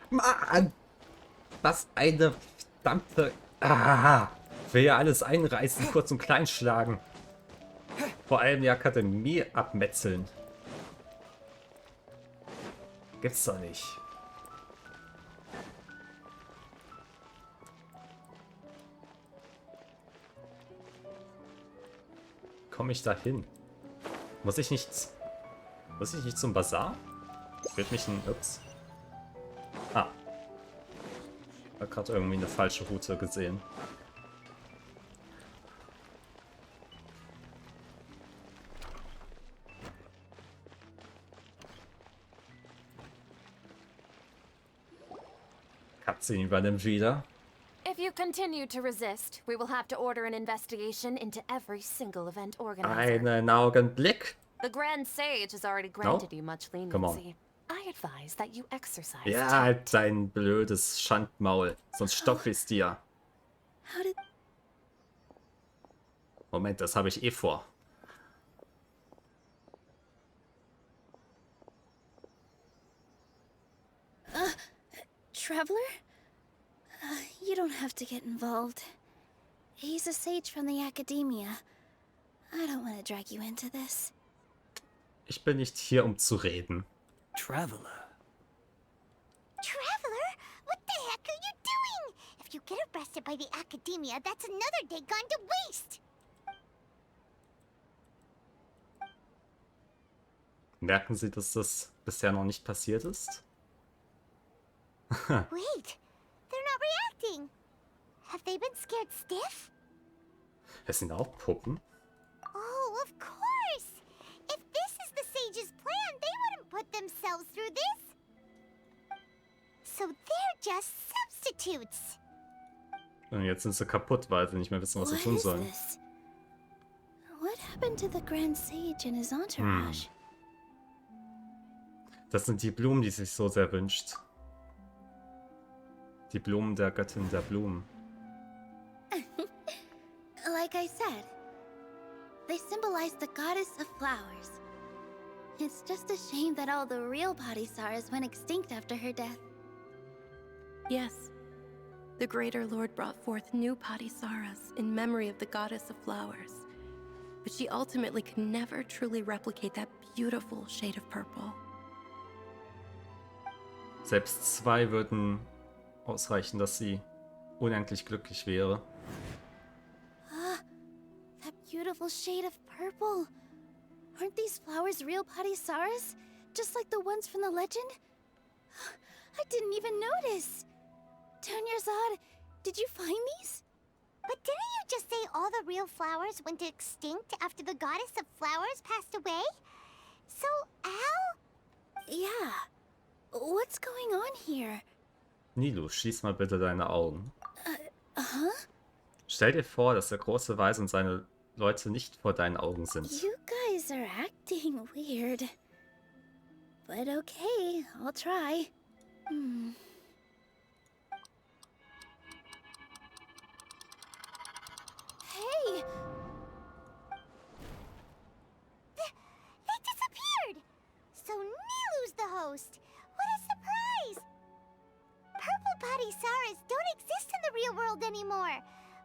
Mann! Was eine verdammte... Ah! Will ja alles einreißen, kurz und klein schlagen. Vor allem die Akademie abmetzeln. Gibt's doch nicht. Komme ich da hin? Muss ich nicht zum Bazar? Wird mich ein... Ups. Ah. Ich habe gerade irgendwie eine falsche Route gesehen. Cutscene übernimmt wieder. If you continue to resist, we will have to order an investigation into every single event organizer. Einen Augenblick. The Grand Sage has already granted you much leniency. I advise that you exercise. Ja, halt dein blödes Schandmaul, sonst stopf ich's dir. Moment, das habe ich eh vor. Traveler? You don't have to get involved. He's a sage from the academia. I don't want to drag you into this. Ich bin nicht hier, um zu reden. Traveler? Traveler? What the heck are you doing? If you get arrested by the academia, that's another day gone to waste. Merken Sie, dass das bisher noch nicht passiert ist? Wait, they're not reacting. Have they been scared stiff? Es sind auch Puppen. Oh, of course. If this is the sage's plan, they wouldn't put themselves through this. So they're just substitutes. Und jetzt sind sie kaputt, weil sie nicht mehr wissen, was sie tun sollen. What happened to the Grand Sage and his entourage? Das sind die Blumen, die sich so sehr wünscht. Die Blumen der Göttin der Blumen. Like I said, they symbolize the goddess of flowers. It's just a shame that all the real Padisaras went extinct after her death. Yes. The Greater Lord brought forth new Padisaras in memory of the goddess of flowers. But she ultimately could never truly replicate that beautiful shade of purple. Selbst zwei würden ausreichen, dass sie unendlich glücklich wäre. That beautiful shade of purple. Aren't these flowers real Padisaras? Just like the ones from the legend? I didn't even notice. Tanyarzad, did you find these? But didn't you just say all the real flowers went extinct after the goddess of flowers passed away? So, how? Yeah. What's going on here? Nilo, schließ mal bitte deine Augen. Huh? Stell dir vor, dass der große Weise und seine Leute nicht vor deinen Augen sind. You guys are acting weird. But okay, I'll try. Hey! They disappeared! So Nilu's the host! What a surprise! Purple Padisaras don't exist in the real world anymore.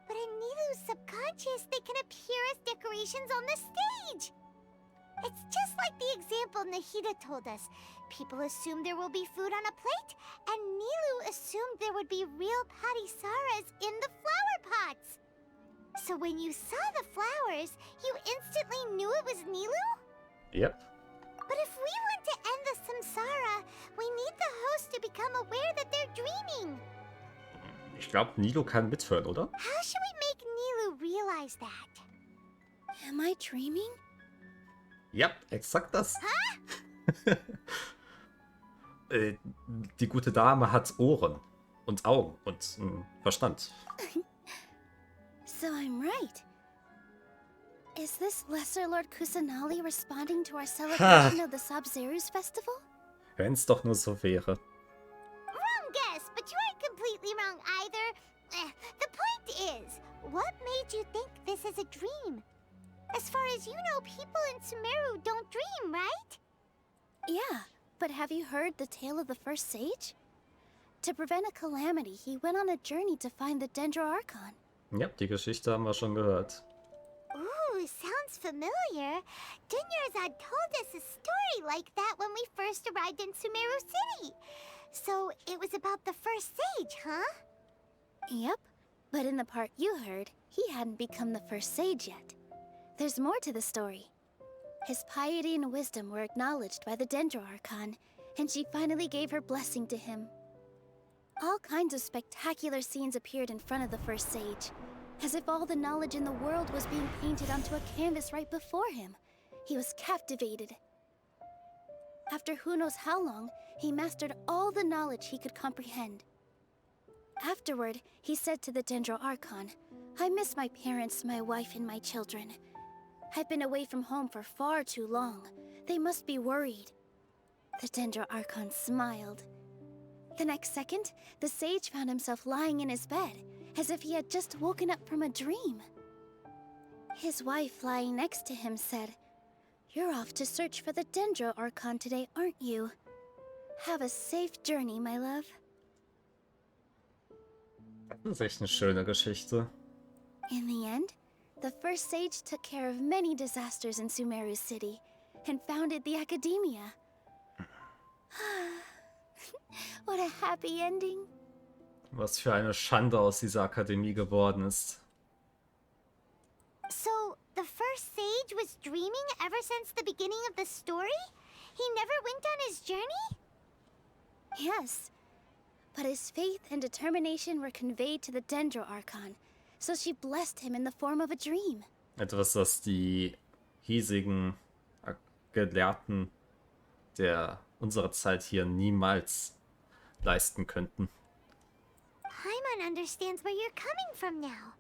But in Nilu's subconscious, they can appear as decorations on the stage. It's just like the example Nahida told us. People assume there will be food on a plate, and Nilu assumed there would be real Padisaras in the flower pots. So when you saw the flowers, you instantly knew it was Nilu? Yep. But if we want to end the samsara, we need the host to become aware that they're dreaming. Ich glaube, Nilo kann mithören, oder? How should we make Nilu realize that? Am I dreaming? Ja, exakt das. Die gute Dame hat Ohren und Augen und Verstand. So I'm right. Is this Lesser Lord Kusanali responding to our celebration of the Sabzeruz festival? Wenn's doch nur so wäre. Wrong guess, but you aren't completely wrong either. The point is, what made you think this is a dream? As far as you know, people in Sumeru don't dream, right? Yeah, But have you heard the tale of the first sage? To prevent a calamity, he went on a journey to find the Dendroarchon. Ja, die Geschichte haben wir schon gehört. Ooh, sounds familiar. Dunyarzad told us a story like that when we first arrived in Sumeru City. So it was about the first sage, huh? Yep, but in the part you heard, he hadn't become the first sage yet. There's more to the story. His piety and wisdom were acknowledged by the Dendroarchon, and she finally gave her blessing to him. All kinds of spectacular scenes appeared in front of the first sage, as if all the knowledge in the world was being painted onto a canvas right before him. He was captivated. After who knows how long, he mastered all the knowledge he could comprehend. Afterward, he said to the Dendroarchon, "I miss my parents, my wife, and my children. I've been away from home for far too long. They must be worried." The Dendroarchon smiled. The next second, the sage found himself lying in his bed, as if he had just woken up from a dream. His wife, lying next to him, said, "You're off to search for the Dendroarchon today, aren't you? Have a safe journey, my love." Das ist echt eine schöne Geschichte. In the end, the first sage took care of many disasters in Sumeru City and founded the Academia. What a happy ending. Was für eine Schande aus dieser Akademie geworden ist. So, the first sage was dreaming ever since the beginning of the story? He never went on his journey? Yes, but his faith and determination were conveyed to the Dendroarchon, so she blessed him in the form of a dream. Etwas, das die hiesigen Gelehrten unserer Zeit hier niemals leisten könnten. Paimon understands where you're coming from now.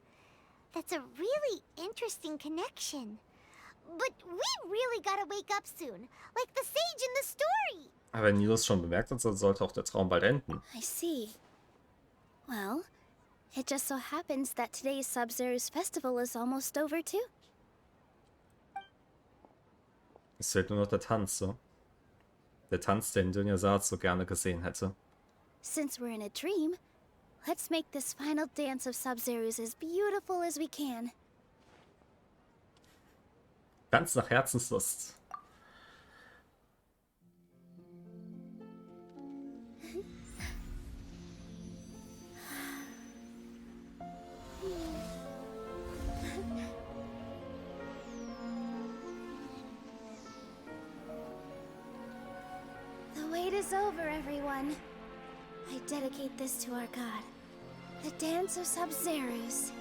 That's a really interesting connection. But we really gotta wake up soon, like the sage in the story. Aber wenn Nilus schon bemerkt hat, dann sollte auch der Traum bald enden. I see. Well, it just so happens that today's Sabzeruz festival is almost over too. Es fehlt nur noch der Tanz, so. Der Tanz, den Dunyarzad so gerne gesehen hätte. Since we're in a dream, let's make this final dance of Sabzeruz as beautiful as we can. Ganz nach Herzenslust. The wait is over, everyone. I dedicate this to our god, the dance of Sabzeruz.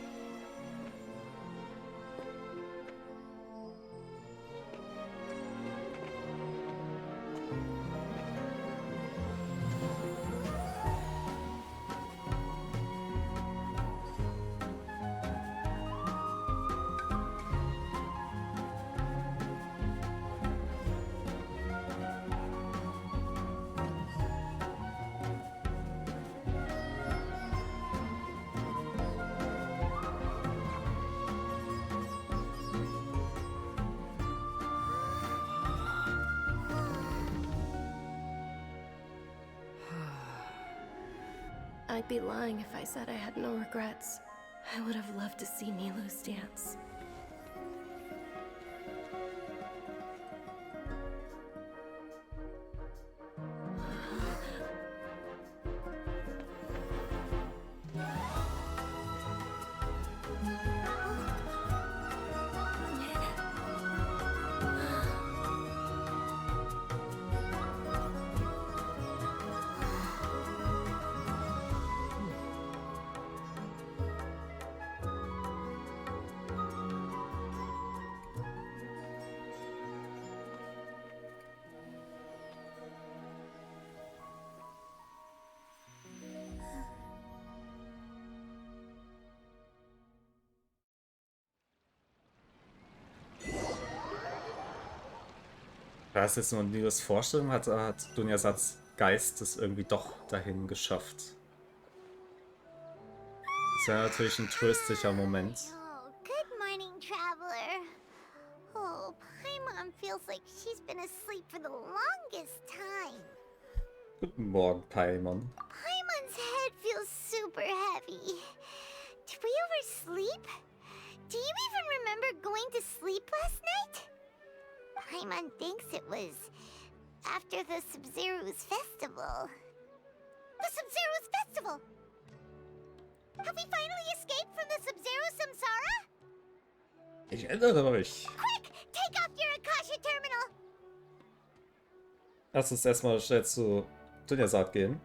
I'd be lying if I said I had no regrets. I would have loved to see Nilus dance. Da es jetzt nur Nilus Vorstellung hat Dunyazads Geist es irgendwie doch dahin geschafft. Das wäre natürlich ein tröstlicher Moment. Oh, good morning, traveler. Oh, Paimon feels like she's been asleep for the longest time. Guten Morgen, Paimon. Paimon's head feels super heavy. Did we oversleep? Do you even remember going to sleep last night? Paimon thinks it was after the Sabzeruz festival. The Sabzeruz festival! Have we finally escaped from the Sabzeruz Samsara? Ich erinnere mich. Quick, take off your Akasha terminal! Lass uns erstmal schnell zu Dunjasat gehen.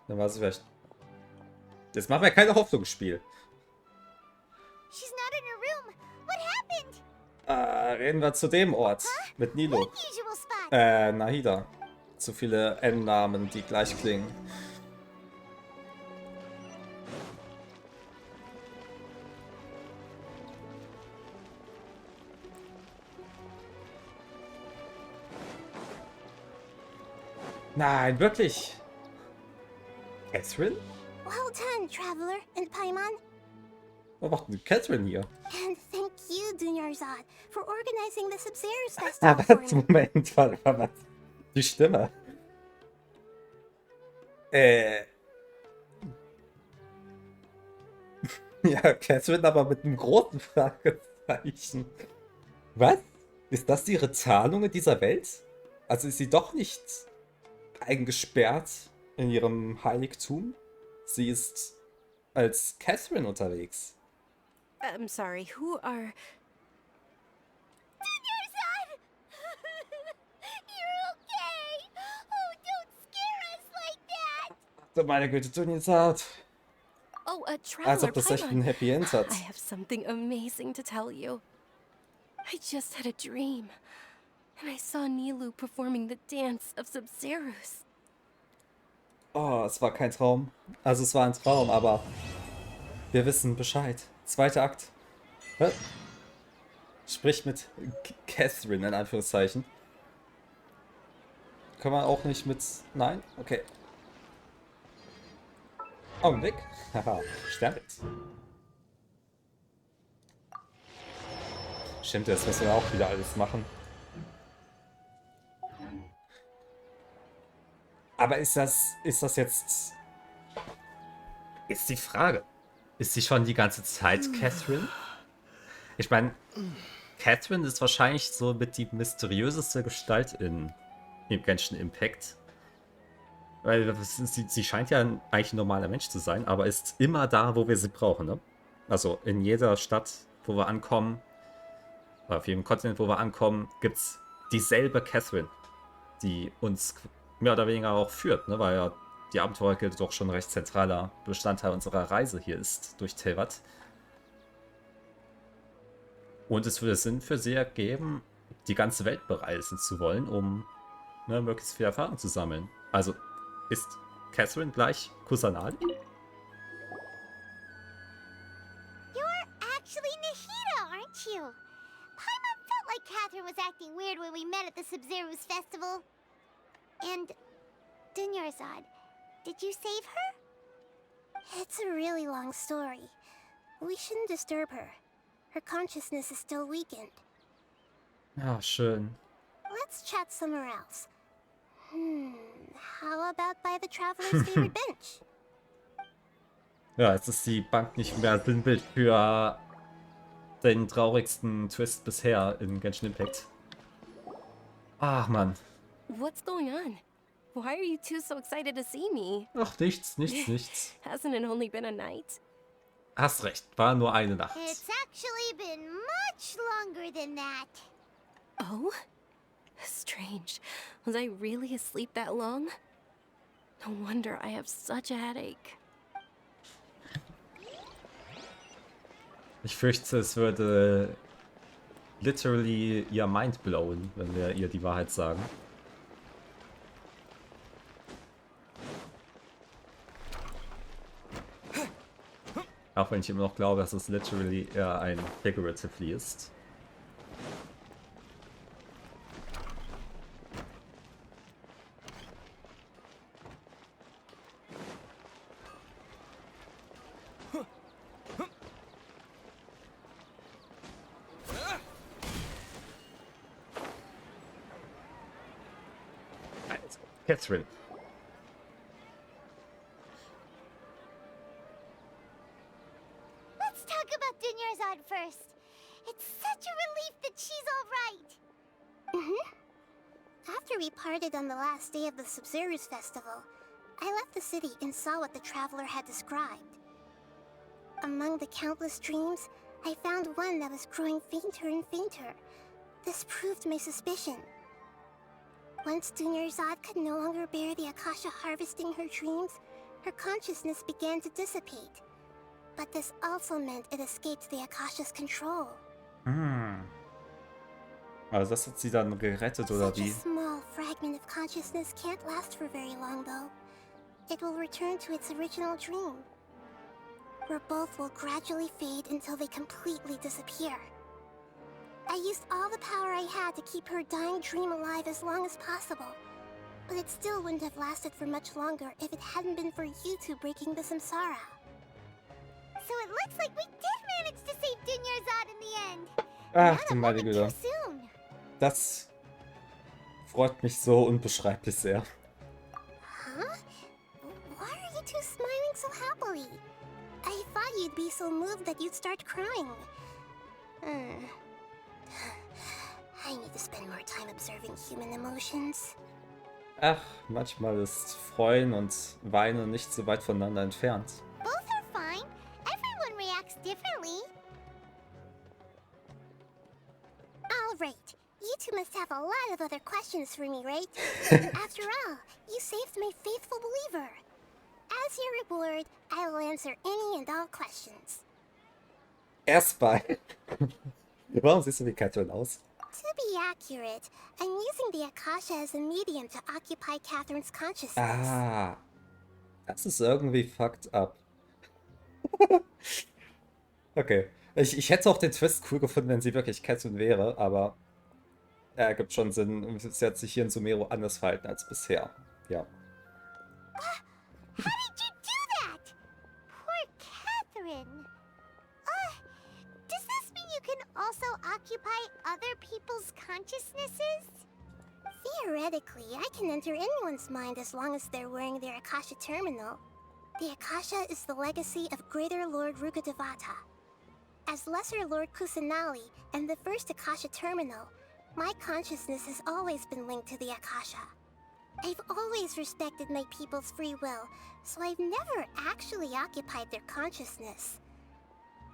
Dann war es vielleicht. Jetzt machen wir keine Hoffnungsspiel. She's not in her room. What happened? Reden wir zu dem Ort. Mit Nilo. What usual spot? Nahida. Zu viele N-Namen, die gleich klingen. Nein, wirklich? Catherine? Well done, Traveler and Paimon. Was macht denn Catherine hier? And thank you, Dunyarzad, for organizing the Sabzeruz Ah, festival for was? me. Moment, warte, was? Die Stimme. Ja, Catherine, aber mit einem großen Fragezeichen. Was? Ist das ihre Zahlung in dieser Welt? Also ist sie doch nicht eingesperrt in ihrem Heiligtum? Sie ist als Catherine unterwegs. I'm sorry, who are... Dunyarzad! You're okay! Oh, don't scare us like that! So, meine Güte, tun jetzt hart. Oh, a Als traveler, ob das echt ein Paimon. Happy End hat. I have something amazing to tell you. I just had a dream, and I saw Nilou performing the dance of Sabzeruz. Oh, es war kein Traum. Also es war ein Traum, aber wir wissen Bescheid. Zweiter Akt. Hä? Sprich mit Catherine in Anführungszeichen. Können wir auch nicht mit... Nein? Okay. Augenblick. Haha, Sternbild. Stimmt, das müssen wir auch wieder alles machen. Aber ist das jetzt... Ist die Frage. Ist sie schon die ganze Zeit Catherine? Ich meine, Catherine ist wahrscheinlich so mit die mysteriöseste Gestalt im Genshin Impact. Weil sie scheint ja eigentlich ein normaler Mensch zu sein, aber ist immer da, wo wir sie brauchen, ne? Also in jeder Stadt, wo wir ankommen, oder auf jedem Kontinent, wo wir ankommen, gibt es dieselbe Catherine, die uns mehr oder weniger auch führt, ne? Weil ja die Abenteuergilde doch schon ein recht zentraler Bestandteil unserer Reise hier ist, durch Teyvat. Und es würde Sinn für sie ergeben, die ganze Welt bereisen zu wollen, um möglichst viel Erfahrung zu sammeln. Also ist Catherine gleich Kusanagi? You're actually Nahida, aren't you? Paimon felt like Catherine was acting weird when we met at the Sabzeruz festival. And Dunyarzad, did you save her? It's a really long story. We shouldn't disturb her. Her consciousness is still weakened. Ja, schön. Let's chat somewhere else. How about by the Traveler's favorite bench? Ja, jetzt ist die Bank nicht mehr Sinnbild für den traurigsten Twist bisher in Genshin Impact. Ach, Mann. What's going on? Why are you two so excited to see me? Ach, nichts. Hasn't it only been a night? Hast recht, war nur eine Nacht. It's actually been much longer than that. Oh? Strange. Was I really asleep that long? No wonder I have such a headache. Ich fürchte, es würde literally ihr Mind blowen, wenn wir ihr die Wahrheit sagen. Auch wenn ich immer noch glaube, dass es literally eher ein figuratively ist. Catherine. Let's talk about Dunyarzad first. It's such a relief that she's all right. After we parted on the last day of the Sabzeruz festival, I left the city and saw what the traveler had described. Among the countless dreams, I found one that was growing fainter and fainter. This proved my suspicion. Once Dunyarzad could no longer bear the Akasha harvesting her dreams, her consciousness began to dissipate. But this also meant it escaped the Akasha's control. Also das hat sie dann gerettet, oder Such a wie? small fragment of consciousness can't last for very long, though. It will return to its original dream, where both will gradually fade until they completely disappear. I used all the power I had to keep her dying dream alive as long as possible, but it still wouldn't have lasted for much longer if it hadn't been for you two breaking the samsara. So it looks like we did manage to save Dunyarzad in the end. Ach, Not du a meine moment Güte. too soon. Das freut mich so unbeschreiblich sehr. Huh? Why are you two smiling so happily? I thought you'd be so moved that you'd start crying. I need to spend more time observing human emotions. Ach, manchmal ist Freuen und Weinen nicht so weit voneinander entfernt. Both are fine. Everyone reacts differently. All right. You two must have a lot of other questions for me, right? After all, you saved my faithful believer. As your reward, I will answer any and all questions. Erstmal. Warum siehst du wie Catherine aus? To be accurate, I'm using the Akasha as a medium to occupy Catherine's consciousness. Ah. Das ist irgendwie fucked up. Okay. Ich hätte auch den Twist cool gefunden, wenn sie wirklich Catherine wäre, aber er ergibt schon Sinn. Sie hat sich hier in Sumeru anders verhalten als bisher. Ja. How did you do that? Poor Catherine. Does this mean you can also occupy other people's consciousnesses? Theoretically, I can enter anyone's mind as long as they're wearing their Akasha terminal. The Akasha is the legacy of Greater Lord Rukkhadevata. As Lesser Lord Kusanali and the first Akasha terminal, my consciousness has always been linked to the Akasha. I've always respected my people's free will, so I've never actually occupied their consciousness.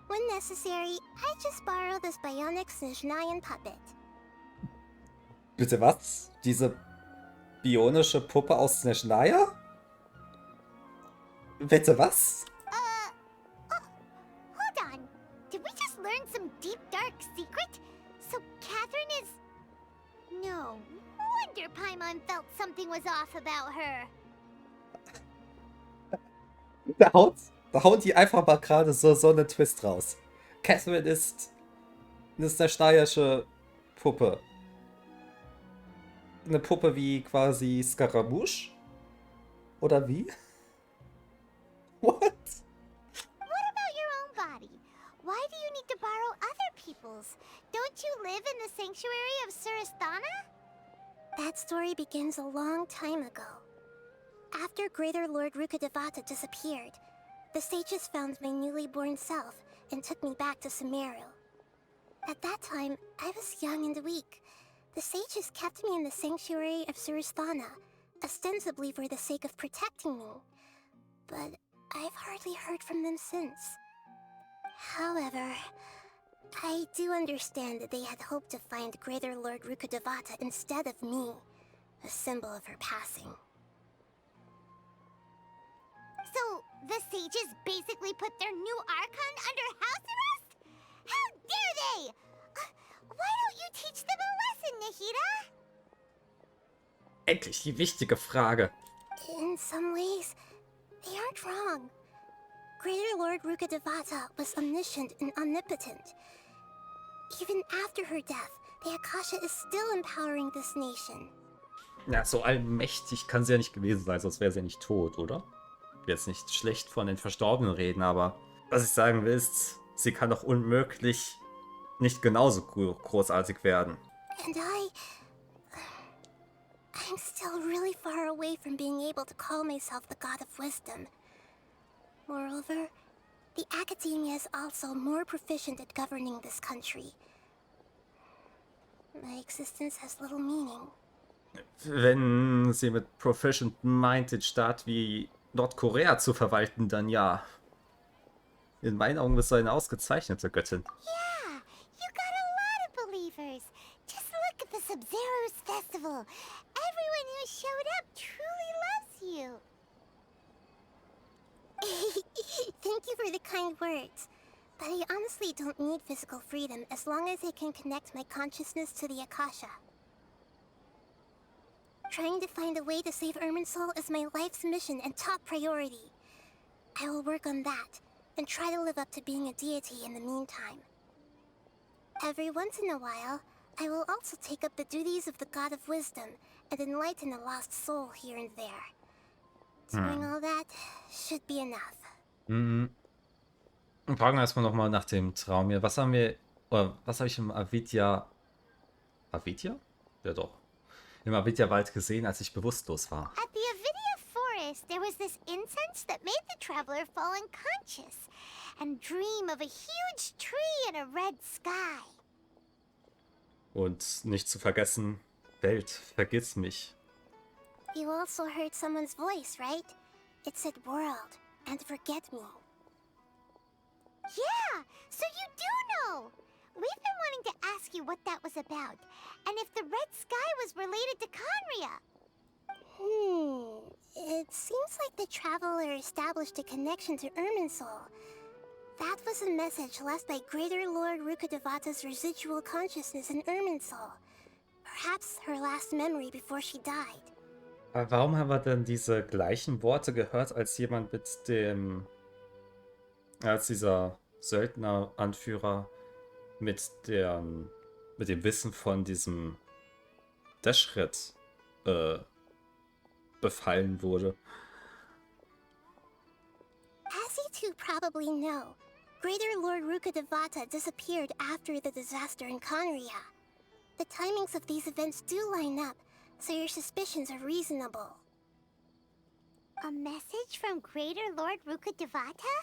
When necessary, I just borrow this bionic Snezhnayan puppet. Bitte was? Diese bionische Puppe aus Snezhnaya? Bitte was? Hold on. Did we just learn some deep, dark secret? So Catherine is... No wonder Paimon felt something was off about her. Da haut die einfach mal gerade so einen Twist raus. Catherine ist eine Snezhnayasche Puppe. Eine Puppe wie quasi Scaramouche? Oder wie? What? What about your own body? Why do you need to borrow other people's? Don't you live in the sanctuary of Surasthana? That story begins a long time ago. After Greater Lord Rukkhadevata disappeared, the sages found my newly born self and took me back to Sumeru. At that time, I was young and weak. The sages kept me in the sanctuary of Surasthana, ostensibly for the sake of protecting me. But I've hardly heard from them since. However, I do understand that they had hoped to find Greater Lord Rukkhadevata instead of me, a symbol of her passing. So, the sages basically put their new Archon under house arrest? How dare they! Why don't you teach them a lesson, Nahida? Endlich die wichtige Frage. In some ways, they aren't wrong. Greater Lord Rukkhadevata was omniscient and omnipotent. Even after her death, the Akasha is still empowering this nation. Ja, so allmächtig kann sie ja nicht gewesen sein, sonst wäre sie ja nicht tot, oder? Ich will jetzt nicht schlecht von den Verstorbenen reden, aber was ich sagen will ist, sie kann doch unmöglich nicht genauso großartig werden. And I I'm still really far away from being able to call myself the God of Wisdom. Moreover, the Academia is also more proficient at governing this country. My existence has little meaning. Wenn sie mit Proficient meint, den Staat wie Nordkorea zu verwalten, dann ja. In meinen Augen bist du eine ausgezeichnete Göttin. Yeah, you got a lot of believers. Just look at the Sabzeruz festival. Everyone who showed up truly loves you. Thank you for the kind words. But I honestly don't need physical freedom as long as I can connect my consciousness to the Akasha. Trying to find a way to save Irminsul is my life's mission and top priority. I will work on that, and try to live up to being a deity in the meantime. Every once in a while, I will also take up the duties of the God of Wisdom and enlighten a lost soul here and there. Doing all that should be enough. Mhm. Und fragen wir erstmal nochmal nach dem Traum hier. Was haben wir, oder was habe ich im Avidya... Avidya? Ja doch. Im Avidya-Wald gesehen, als ich bewusstlos war. At the Avidya forest, there was this incense that made the traveler fall unconscious and dream of a huge tree and a red sky. Und nicht zu vergessen, Welt, vergiss mich. You also heard someone's voice, right? It said world and forget me. Yeah, so you do know! We've been wanting to ask you what that was about, and if the red sky was related to Conria. It seems like the traveler established a connection to Irminsul. That was a message left by Greater Lord Rukkhadevata's residual consciousness in Irminsul. Perhaps her last memory before she died. Aber warum haben wir denn diese gleichen Worte gehört, als jemand mit dem... als dieser Söldner-Anführer mit dem Wissen von diesem Dashret befallen wurde? As you two probably know, Greater Lord Rukkhadevata disappeared after the disaster in Conria. The timings of these events do line up, so your suspicions are reasonable. A message from Greater Lord Rukkhadevata?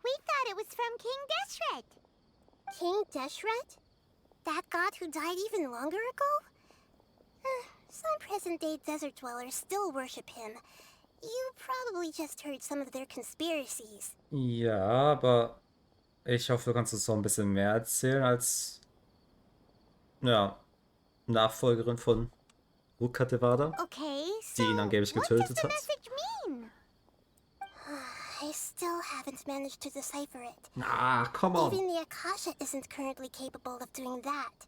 We thought it was from King Deshret. King Deshret? That god who died even longer ago? Some present-day desert dwellers still worship him. You probably just heard some of their conspiracies. Ja, aber ich hoffe, du kannst uns noch ein bisschen mehr erzählen als ja, Nachfolgerin von Rukkhadevata, Okay, die ihn so angeblich what does getötet the hat. message mean? I still haven't managed to decipher it. Ah, come on. Even the Akasha isn't currently capable of doing that.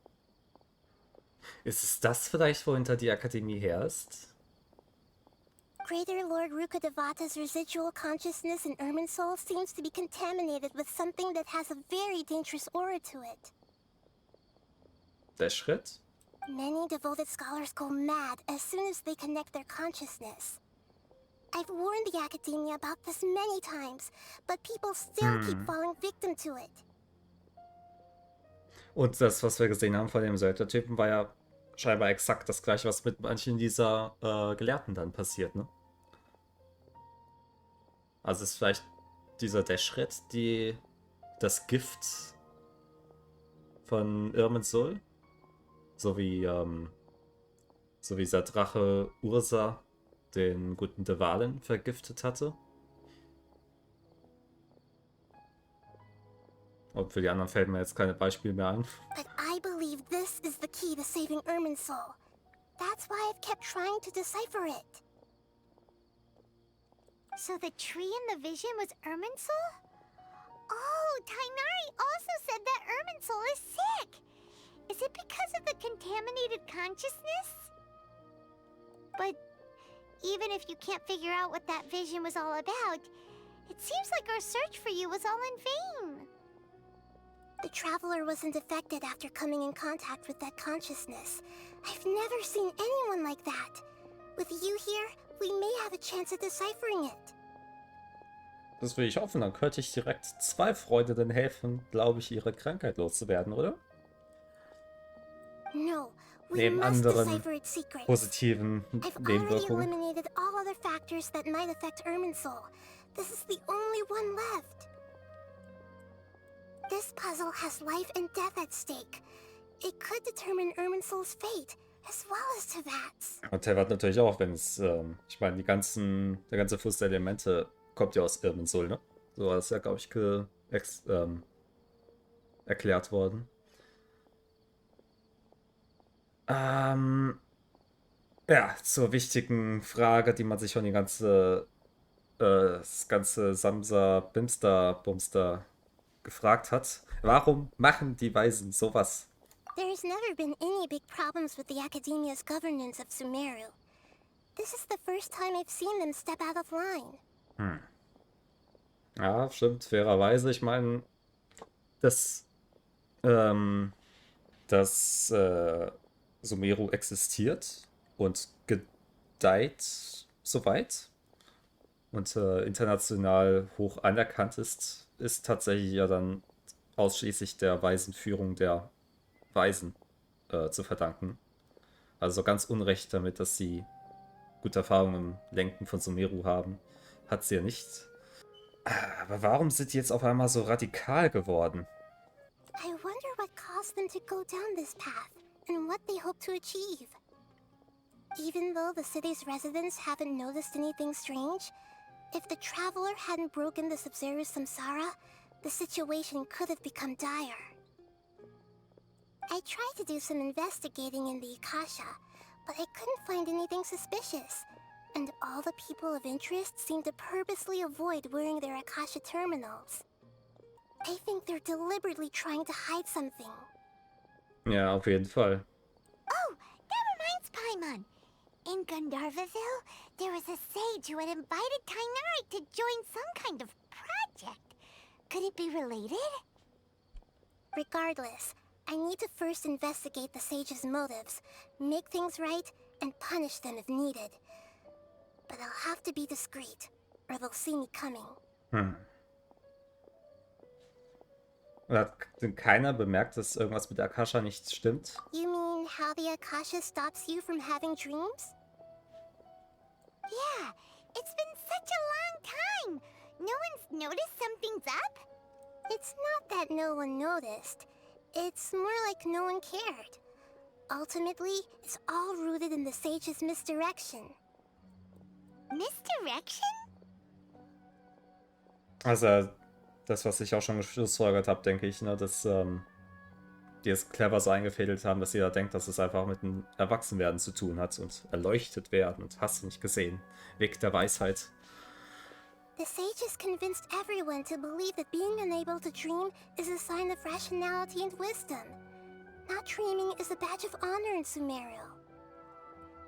Ist es das vielleicht, wo hinter die Akademie her ist? Greater Lord Rukkhadevata's residual consciousness in Irminsul seems to be contaminated with something that has a very dangerous aura to it. Dashret? Many devoted scholars go mad as soon as they connect their consciousness. I've warned the Academia about this many times, but people still keep falling victim to it. Und das, was wir gesehen haben von dem Söldnertypen, war ja scheinbar exakt das gleiche, was mit manchen dieser Gelehrten dann passiert, ne? Also ist vielleicht dieser Dashret das Gift von Irminsul? So wie dieser Drache Ursa den guten Devalen vergiftet hatte. Und für die anderen fällt mir jetzt keine Beispiele mehr ein. But I believe this is the key to saving Irminsul. That's why I've kept trying to decipher it. So the tree in the vision was Irminsul? Oh, Tainari also said that Irminsul is sick. Is it because of the contaminated consciousness? But even if you can't figure out what that vision was all about, it seems like our search for you was all in vain. The traveler wasn't affected after coming in contact with that consciousness. I've never seen anyone like that. With you here, we may have a chance at deciphering it. Das will ich hoffen, dann könnte ich direkt 2 Freundinnen helfen, glaube ich, ihre Krankheit loszuwerden, oder? No, We neben must anderen decipher its secrets. positiven I've already Nebenwirkungen. eliminated all other factors that might affect Irminsul. This is the only one left. This puzzle has life and death at stake. It could determine Irminsul's fate, as well as Teyvat's. Und Teyvat natürlich auch, wenn es, ich meine, der ganze Fluss der Elemente kommt ja aus Irminsul, ne? So war es ja, glaube ich, erklärt worden. Ja, zur wichtigen Frage, die man sich schon das ganze Bimster-Bumster gefragt hat. Warum machen die Weisen sowas? There's never been any big problems with the Academia's governance of Sumeru. This is the first time I've seen them step out of line. Ja, stimmt, fairerweise. Ich meine, dass Sumeru existiert und gedeiht soweit und international hoch anerkannt ist tatsächlich ja dann ausschließlich der weisen Führung der Weisen zu verdanken. Also ganz unrecht damit, dass sie gute Erfahrungen im Lenken von Sumeru haben, hat sie ja nicht. Aber warum sind die jetzt auf einmal so radikal geworden? I wonder what caused them to go down this path, and what they hope to achieve. Even though the city's residents haven't noticed anything strange, if the traveler hadn't broken the Sabzeruz samsara, the situation could have become dire. I tried to do some investigating in the Akasha, but I couldn't find anything suspicious. And all the people of interest seem to purposely avoid wearing their Akasha terminals. I think they're deliberately trying to hide something. Ja, auf jeden Fall. Oh, that reminds Paimon. In Gandharvaville, there was a sage who had invited K03 to join some kind of project. Could it be related? Regardless, I need to first investigate the sage's motives, make things right, and punish them if needed. But I'll have to be discreet, or they'll see me coming. Und hat denn keiner bemerkt, dass irgendwas mit der Akasha nicht stimmt? You mean how the Akasha stops you from having dreams? Yeah, it's been such a long time. No one's noticed something's up? It's not that no one noticed. It's more like no one cared. Ultimately, it's all rooted in the sage's misdirection. Misdirection? Also, das, was ich auch schon geschlussfolgert habe, denke ich, ne, dass die es clever so eingefädelt haben, dass jeder denkt, dass es einfach mit dem Erwachsenwerden zu tun hat und erleuchtet werden und hast du nicht gesehen. Weg der Weisheit. The sages convinced everyone to believe that being unable to dream is a sign of rationality and wisdom. Not dreaming is a badge of honor in Sumeru.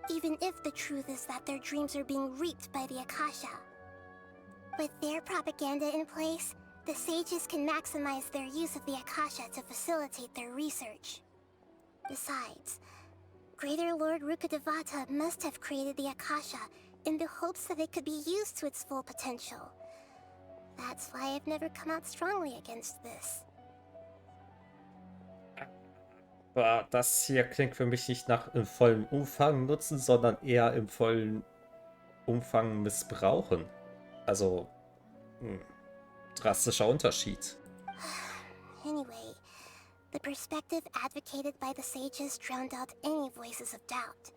Even if the truth is that their dreams are being reaped by the Akasha. With their propaganda in place, the sages can maximize their use of the Akasha to facilitate their research. Besides, Greater Lord Rukkhadevata must have created the Akasha in the hopes that it could be used to its full potential. That's why I've never come out strongly against this. Aber das hier klingt für mich nicht nach im vollen Umfang nutzen, sondern eher im vollen Umfang missbrauchen. Also, drastischer Unterschied. Anyway, the perspective advocated by the sages drowned out any voices of doubt.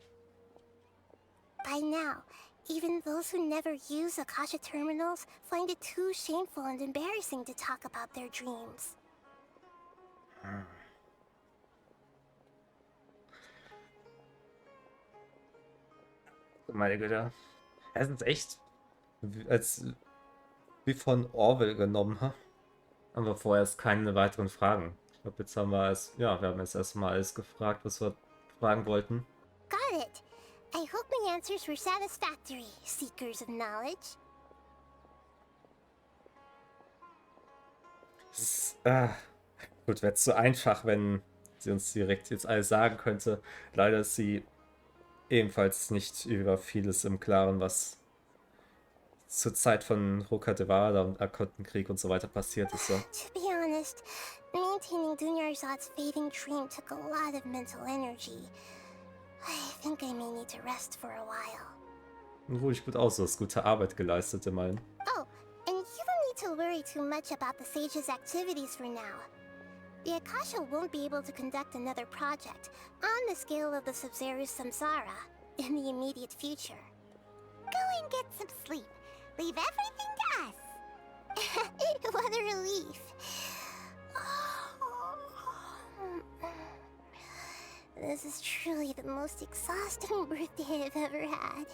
By now, even those who never use Akasha terminals find it too shameful and embarrassing to talk about their dreams. Meine Güte. Es ist echt wie von Orwell genommen, ha? Haben wir vorher erst keine weiteren Fragen. Ich glaube, jetzt haben wir es, ja, wir haben jetzt erstmal alles gefragt, was wir fragen wollten. Got it. I hope my answers were satisfactory, seekers of knowledge. Gut, wäre es zu einfach, wenn sie uns direkt jetzt alles sagen könnte. Leider ist sie ebenfalls nicht über vieles im Klaren, was zur Zeit von Rukkhadevata und Akotenkrieg und so weiter passiert ist. So. To be honest, maintaining Dunyarzad's fading dream took a lot of mental energy. I think I may need to rest for a while. Ruhig gut aus, du hast gute Arbeit geleistet immerhin. Oh, and you don't need to worry too much about the Sage's activities for now. The Akasha won't be able to conduct another project on the scale of the Sabzeruz Samsara in the immediate future. Go and get some sleep. Leave everything to us. What a relief. This is truly the most exhausting birthday I've ever had.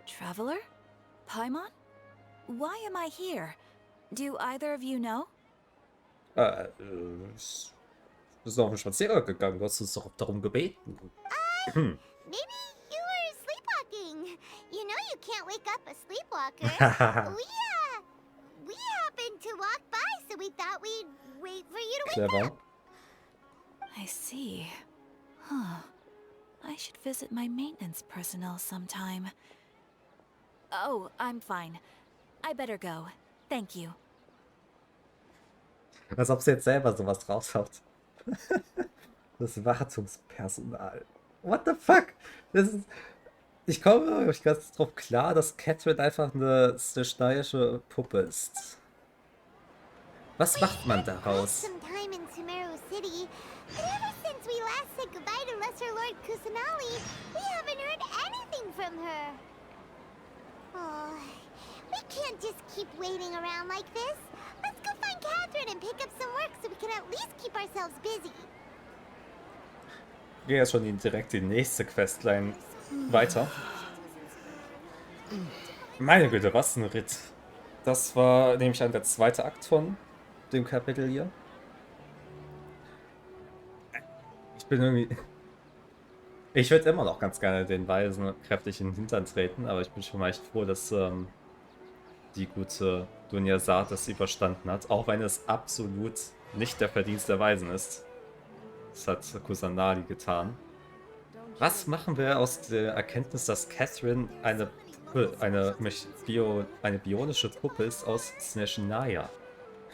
Traveler? Paimon? Why am I here? Do either of you know? Bist du auf den Spaziergang gegangen? Du hast uns doch darum gebeten. Maybe you were sleepwalking. You know you can't wake up a sleepwalker. We happened to walk by, so we thought we'd wait for you to wake Clever. up. I see. Huh. I should visit my maintenance personnel sometime. Oh, I'm fine. I better go. Thank you. Als ob sie jetzt selber sowas raushaut. Das Wartungspersonal. What the fuck? Das ist, ich komme nicht ganz drauf klar, dass K03 einfach eine schneidische Puppe ist. Was macht man daraus? Some time in Sumeru City, but ever since we last said goodbye to Lesser Lord Kusanali, we haven't heard anything from her. Oh, we can't just keep waiting around like this. Let's go find K03 and pick up some work so we can at least keep ourselves busy. Gehe jetzt schon direkt die nächste Questline weiter. Meine Güte, was ein Ritt. Das war nämlich der zweite Akt von dem Kapitel hier. Ich bin irgendwie... Ich würde immer noch ganz gerne den Weisen kräftig in den Hintern treten, aber ich bin schon mal echt froh, dass die gute Dunja Saat das überstanden hat, auch wenn es absolut nicht der Verdienst der Weisen ist. Das hat Kusanali getan. Was machen wir aus der Erkenntnis, dass Catherine eine bionische Puppe ist aus Snezhnaya?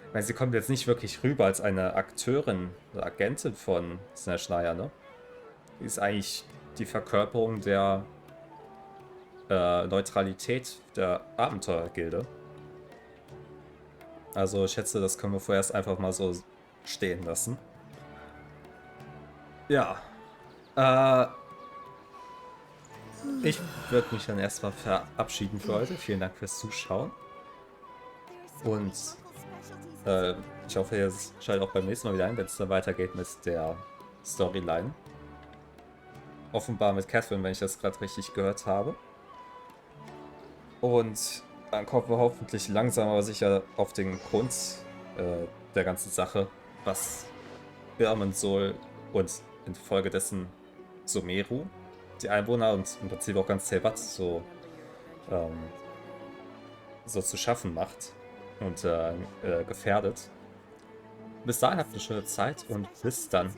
Ich meine, sie kommt jetzt nicht wirklich rüber als eine Akteurin oder Agentin von Snezhnaya, ne? Die ist eigentlich die Verkörperung der Neutralität der Abenteuergilde. Also ich schätze, das können wir vorerst einfach mal so stehen lassen. Ja. Ich würde mich dann erstmal verabschieden für heute. Vielen Dank fürs Zuschauen. Und ich hoffe, ihr schaltet auch beim nächsten Mal wieder ein, wenn es dann weitergeht mit der Storyline. Offenbar mit Catherine, wenn ich das gerade richtig gehört habe. Und dann kommen wir hoffentlich langsam aber sicher auf den Grund der ganzen Sache, was Irminsul und infolgedessen Sumeru, die Einwohner und im Prinzip auch ganz Teyvat so zu schaffen macht und gefährdet. Bis dahin habt ihr eine schöne Zeit und bis dann.